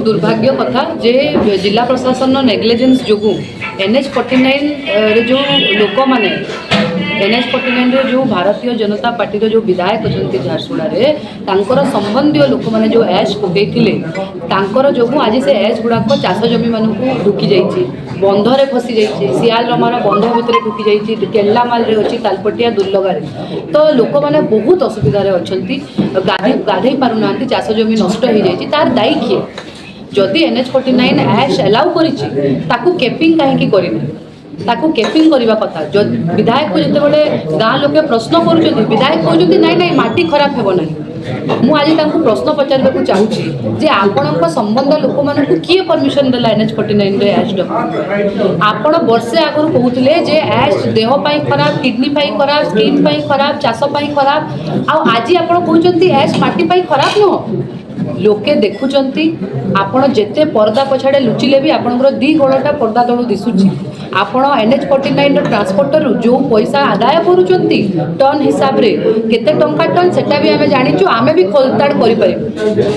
बहुत दुर्भाग्य कथा जे जिला प्रशासन नेग्लिजेंस जो NH49 रे जो लोक माने NH49 रे जो भारतीय जनता पार्टी रो जो विधायक अछंती झारसुड़ा रे तांकर संबंधी लोक माने जो ऐश पकईथिले तांकर जो आज से ऐश गुड़ाक चाष जमी मानक ढुकी जाइए बंधरे फसी जाइए सियाल रमार बंध भितर ढुकी जाइए केला माल रे अच्छी तालपटिया दुर्लगार तो लोक मैंने बहुत असुविधार अच्छा गाधे पारना चाष जमी नष्ट हो जाए तार दायी किए जदि NH49 ऐश एलाउ कर केपिंग कहीं करना ताकू केपिंग करने कथा विधायक को जिते गाँ लोके प्रश्न कर विधायक कहते नाई नाई माटी खराब हेब ना मु आज प्रश्न पचार चाहूँगी जे आपण संबंध लोक मान किए परमिशन देला NH49 रे ऐश आपण वर्षे आगु कहते जे ऐश देह खराब किडनी खराब स्किन खराब चाष खराब आज आप कहते ऐश माटी खराब नुह लोके देखुचंती आपण जेते पर्दा पछाड़े लुचिले भी आपनकर दी गोड़टा पर्दा तळु दिसुची आपण NH49 ट्रांसपोर्टर जो पैसा आदाय करूचंती टन हिसाब रे केते टंका टन सेटा भी आमे जानिचु आमे भी खोलताड़ करि पारि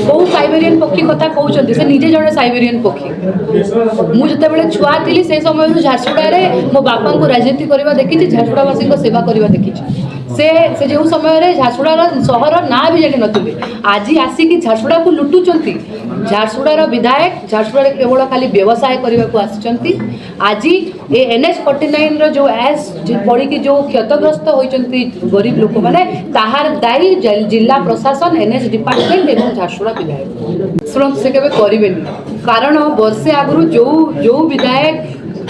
बहु साइबेरियन पक्षी कथा कहउचंती से निजे जणे साइबेरियन पक्षी मु जते बेले छुआ थिली से समय झारसुड़ा रे मो बापा को राजनीति करबा देखिछि झारसुड़ावासी को सेवा करबा देखिछि से जो समय झारसुड़ा सहर ना भी जानी नथिबे आज आसिक झारसुड़ा को लुटुचंती झारसुड़ार विधायक झारसुड़ा केवल खाली व्यवसाय करने को आसिचंती आज ये NH49 रो जो ऐश पड़ी की जो क्षतग्रस्त होइचंती गरीब लोक माने ताहार दायी जिला प्रशासन NH डिपार्टमेंट एवं झारसुड़ा विधायक शुणु से केबे करिवेनी कारण वर्षे आगु जो विधायक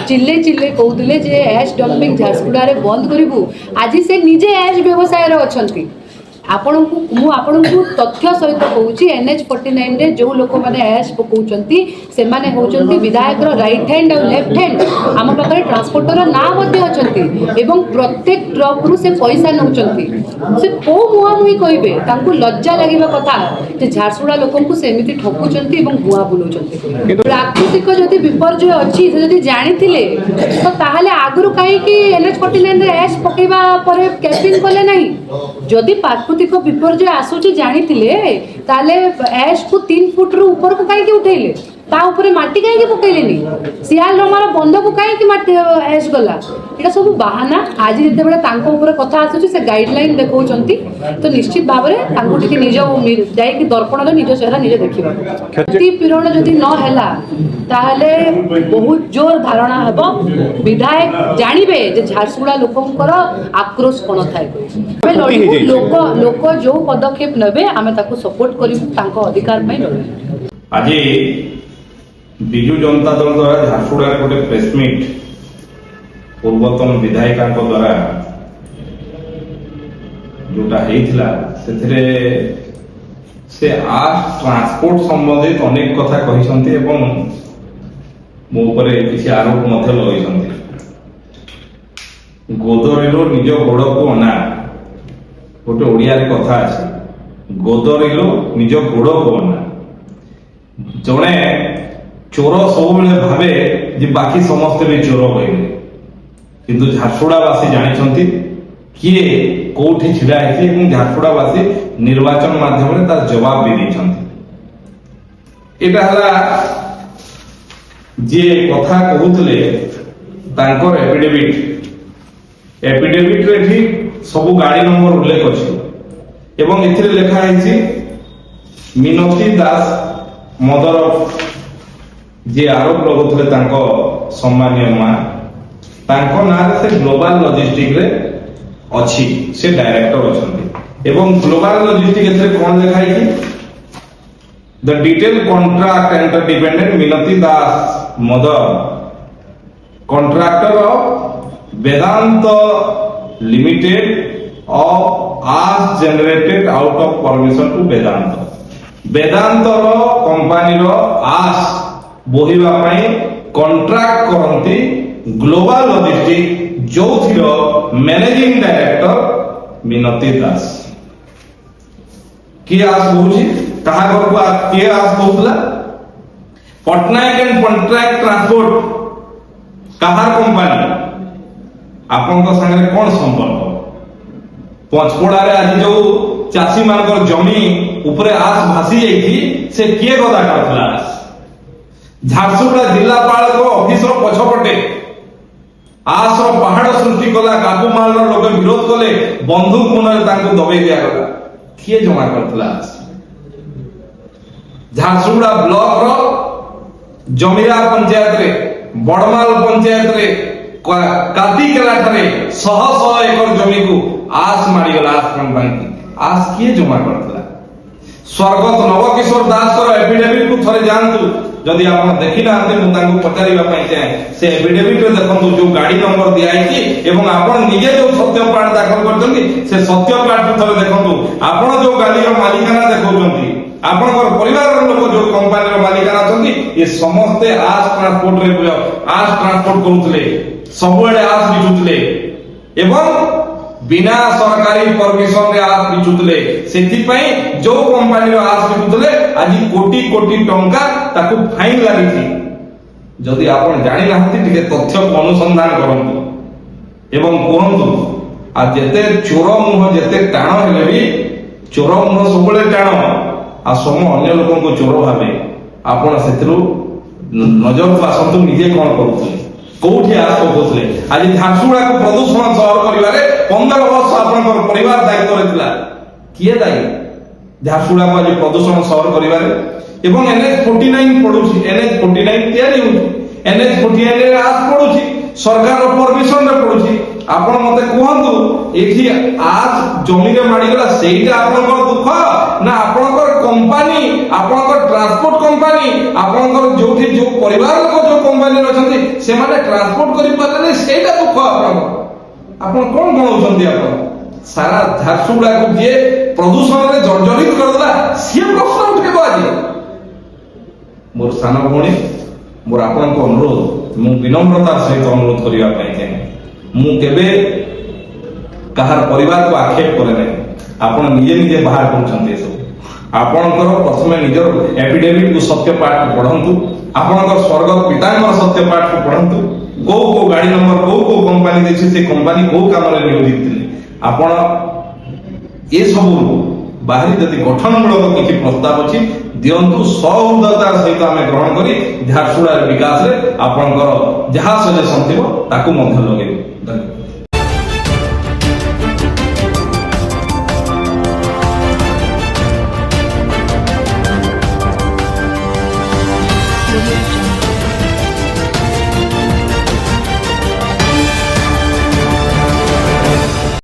चिल्ले चिल्ले कहते जे ऐश डंपिंग झारसुड़ा रे बंद करू आज से निजे ऐश व्यवसाय अच्छी आपण को तथ्य सहित कहूँ NH49 रे जो लोक मैंने ऐश पकाउचंती से माने होचंती विधायक राइट हैंड और लेफ्ट हैंड आम पाखे ट्रांसपोर्टर ना अच्छी एवं प्रत्येक ट्रक रु से पैसा नौचंती से को मुहांमुही कहे तांको लज्जा लगे कथा जे झारसुड़ा लोक को सेमिति ठकुचंती एवं भुआ बुलाउचंती प्राकृतिक जदि विपर्यय अच्छी से जदि जानिथिले तो ताहाले आगुरु काहे कि NH49 रे ऐश पकेबा परे कैपिंग कले नहीं जदि प्राकृतिक विपर्यय आसूची जानिथिले ताले ऐश को 3 फुट रु ऊपर को काहे कि उठेले ता ऊपर माटी काहे पकईलेनी सियाल रमार बंध को काहे माटी ऐश गला ये सब बहाना आज जिते बड़े तांको ऊपर कथा आसूची से गाइडलाइन देखौचंती तो निश्चित भाव में तांको टिके निज जाई दर्पण निज चेहरा निजे देखिबा क्षति पीड़न जदि न हैला ताहले बहुत जोर धारणा हेबो विधायक जानिबे जे झारसुड़ा लोकंकर आक्रोश कोन थाए लोक जो पदक्षेप नेबे आमे ताको सपोर्ट करिबु तांको अधिकार पई लड़े आज विजु जनता दल द्वारा झारसुड़ा गोटे प्रेसमिट पूर्वतन विधायिका द्वारा जोटा हेइथिला सेथिरे से आज ट्रांसपोर्ट संबंधित अनेक कथा कहिसंती एवं मो उपरे किसी आरोप मध्य लगाइसंती गोदरेलो निज गोड़ को अना गोटे ओडिया रे कथा अछि गोदरेलो निज गोड़ को अना जणे चोर सब भावे जे बाकी समस्त भी चोर होइले किंतु झारसुड़ावासी जानिछंती किए कोठी छिड़ा हेछि एवं झारसुड़ावासी निर्वाचन माध्यम तार जवाब भी दैछंती एटा हला जे कथा कहउतले तांकर एफिडेविट रे भी सब गाड़ी नंबर उल्लेख अछि एवं एथिरे लेखा हेछि मिनती दास मदर ऑफ जे आरोप लगुले सम्मानीय मां तांको नाम से ग्लोबल लॉजिस्टिक रे अछि से डायरेक्टर अछंती एवं ग्लोबल लॉजिस्टिक एथे कोन देखाइ कि the detail contract interdependent Minati Das मदर contractor of Vedanta limited of आज generated out of permission to Vedanta रो कंपनी रो आस बोहिबा पई कॉन्ट्रैक्ट करंती ग्लोबल लॉजिस्टिक जोथिरो मैनेजिंग डायरेक्टर मिनती दास की आस बोहुची कहा घर को किए आस बोहुतला पटनायक एंड कॉन्ट्रैक्ट ट्रांसपोर्ट कहार कंपनी आपन संगे कौन संपर्क पंचपड़ा रे आज जो चाषी मानकर जमी उपरे आस भासी जाइथि से किए गदा करथला ଝାରସୁଗୁଡ଼ା ଜିଲ୍ଲାପାଳଙ୍କ ଅଫିସର ପଛପଟେ ଆସର ପାହାଡ଼ ସୃଷ୍ଟି କଲା, କାବୁମାଲର ଲୋକ ବିରୋଧ କଲେ, ବନ୍ଧୁକ ମୁନରେ ତାଙ୍କୁ ଦବେଇ ଦିଆଗଲା। କିଏ ଜମା କରିଥିଲା? ଝାରସୁଗୁଡ଼ା ବ୍ଲକର ଜମିରା ପଞ୍ଚାୟତରେ, ବଡମାଲ ପଞ୍ଚାୟତରେ, କାତିକେଲା ଠାରେ ଶହ ଶହ ଏକର ଜମିକୁ ଆସ ମାଡ଼ିଗଲା। ଆସ କମ୍ପାନୀ ଆସ କିଏ ଜମା କରିଥିଲା? ସ୍ୱର୍ଗତ ନବକିଶୋର ଦାସଙ୍କର ଏଫିଡେଭିଟ୍ କୁ ଥରେ ଯାଆନ୍ତୁ, ଯଦି ଆପଣ ଦେଖି ନାହାନ୍ତି ମୁଁ ତାଙ୍କୁ ପଚାରିବା ପାଇଁ ଚାହେଁ। ସେ ଏଫିଡେଭିଟ୍ରେ ଦେଖନ୍ତୁ ଯୋଉ ଗାଡି ନମ୍ବର ଦିଆହେଇଛି ଏବଂ ଆପଣ ନିଜେ ଯୋଉ ସତ୍ୟ ପାଠ ଦାଖଲ କରିଛନ୍ତି ସେ ସତ୍ୟ ପାଠକୁ ଥରେ ଦେଖନ୍ତୁ। ଆପଣ ଯୋଉ ଗାଡିର ମାଲିକାନା ଦେଖାଉଛନ୍ତି, ଆପଣଙ୍କର ପରିବାରର ଲୋକ ଯୋଉ କମ୍ପାନୀର ମାଲିକାନା ଅଛନ୍ତି, ଏ ସମସ୍ତେ ଆସ ଟ୍ରାନ୍ସପୋର୍ଟରେ ଆସ ଟ୍ରାନ୍ସପୋର୍ଟ କରୁଥିଲେ, ସବୁଆଡେ ଆସ ବିକୁଥିଲେ ଏବଂ ବିନା ସରକାରୀ ପରମିଶନ ରେ ଆସ ବିକୁଥିଲେ। ସେଥିପାଇଁ ଯୋଉ କମ୍ପାନୀର ଆସ ବିକୁଥିଲେ ଆଜି କୋଟି କୋଟି ଟଙ୍କା ତାକୁ ଫାଇନ ଲାଗିଛି। ଯଦି ଆପଣ ଜାଣିନାହାନ୍ତି ଟିକେ ତଥ୍ୟକୁ ଅନୁସନ୍ଧାନ କରନ୍ତୁ ଏବଂ କୁହନ୍ତୁ। ଆଉ ଯେତେ ଚୋର ମୁହଁ ଯେତେ ଟାଣ ହେଲେ ବି ଚୋର ମୁହଁ ସବୁବେଳେ ଟାଣ, ଆଉ ସମ ଅନ୍ୟ ଲୋକଙ୍କୁ ଚୋର ଭାବେ। ଆପଣ ସେଥିରୁ ନଜରକୁ ଆସନ୍ତୁ, ନିଜେ କଣ କରୁଥିଲେ, କୋଉଠି ଆସ ପକଉଥିଲେ। ଆଜି ଝାରସୁଗୁଡ଼ାକୁ ପ୍ରଦୂଷଣ ସହର କରିବାରେ 15 ବର୍ଷ ଆପଣଙ୍କର ପରିବାର ଦାୟିତ୍ୱରେ ଥିଲା। କିଏ ଦାୟୀ ଝାରସୁଗୁଡ଼ାକୁ ଆଜି ପ୍ରଦୂଷଣ ସହର କରିବାରେ? ଏବଂ NH49 ପଡୁଛି, NH49 ତିଆରି ହଉଛି, NH49 ରେ ଆସ ପଡୁଛି, ସରକାରର ପରମିଶନରେ ପଡୁଛି। ଆପଣ ମତେ କୁହନ୍ତୁ, ଏଠି ଆଜ ଜମିରେ ମାଡ଼ିଗଲା ସେଇଟା ଆପଣଙ୍କର ଦୁଃଖ ନା ଆପଣଙ୍କର କମ୍ପାନୀ, ଆପଣଙ୍କର ଟ୍ରାନ୍ସପୋର୍ଟ କମ୍ପାନୀ, ଆପଣଙ୍କର ଯୋଉଠି ଯୋଉ ପରିବାର ଲୋକ ଯୋଉ କମ୍ପାନୀରେ ଅଛନ୍ତି ସେମାନେ ଟ୍ରାନ୍ସପୋର୍ଟ କରିପାରିଲେ ସେଇଟା ଦୁଃଖ ଆପଣଙ୍କର? ଆପଣ କଣ ଜଣାଉଛନ୍ତି? ଆପଣ ସାରା ଝାରସୁଗୁଡ଼ାକୁ ଯିଏ ପ୍ରଦୂଷଣରେ ଜର୍ଜରିତ କରିଦେଲା ସିଏ ପ୍ରଶ୍ନ ଉଠେଇବ ଆଜି। ମୋର ସାନ ଭଉଣୀ, ମୋର ଆପଣଙ୍କ ଅନୁରୋଧ, ମୁଁ ବିନମ୍ରତାର ସହିତ ଅନୁରୋଧ କରିବା ପାଇଁ ଚାହେଁ, ମୁଁ କେବେ କାହାର ପରିବାରକୁ ଆକ୍ଷେପ କରେ ନାହିଁ। ଆପଣ ନିଜେ ନିଜେ ବାହାର କରୁଛନ୍ତି ଏସବୁ। ଆପଣଙ୍କର ପ୍ରଥମେ ନିଜର ଏଫିଡେଭିଟ୍କୁ ସତ୍ୟ ପାଠକୁ ପଢନ୍ତୁ, ଆପଣଙ୍କର ସ୍ୱର୍ଗତ ପିତାଙ୍କର ସତ୍ୟ ପାଠକୁ ପଢନ୍ତୁ, କୋଉ କୋଉ ଗାଡି ନମ୍ବର କୋଉ କୋଉ କମ୍ପାନୀ ଦେଇଛି, ସେ କମ୍ପାନୀ କୋଉ କାମରେ ନିୟୋଜିତ ଥିଲେ। ଆପଣ ଏସବୁ ବାହାରି ଯଦି ଗଠନମୂଳକ କିଛି ପ୍ରସ୍ତାବ ଅଛି ଦିଅନ୍ତୁ, ସହୃଦୟତାର ସହିତ ଆମେ ଗ୍ରହଣ କରି ଝାରସୁଗୁଡ଼ାର ବିକାଶରେ ଆପଣଙ୍କର ଯାହା ସଜେସନ ଥିବ ତାକୁ ମଧ୍ୟ ଲଗେଇବୁ।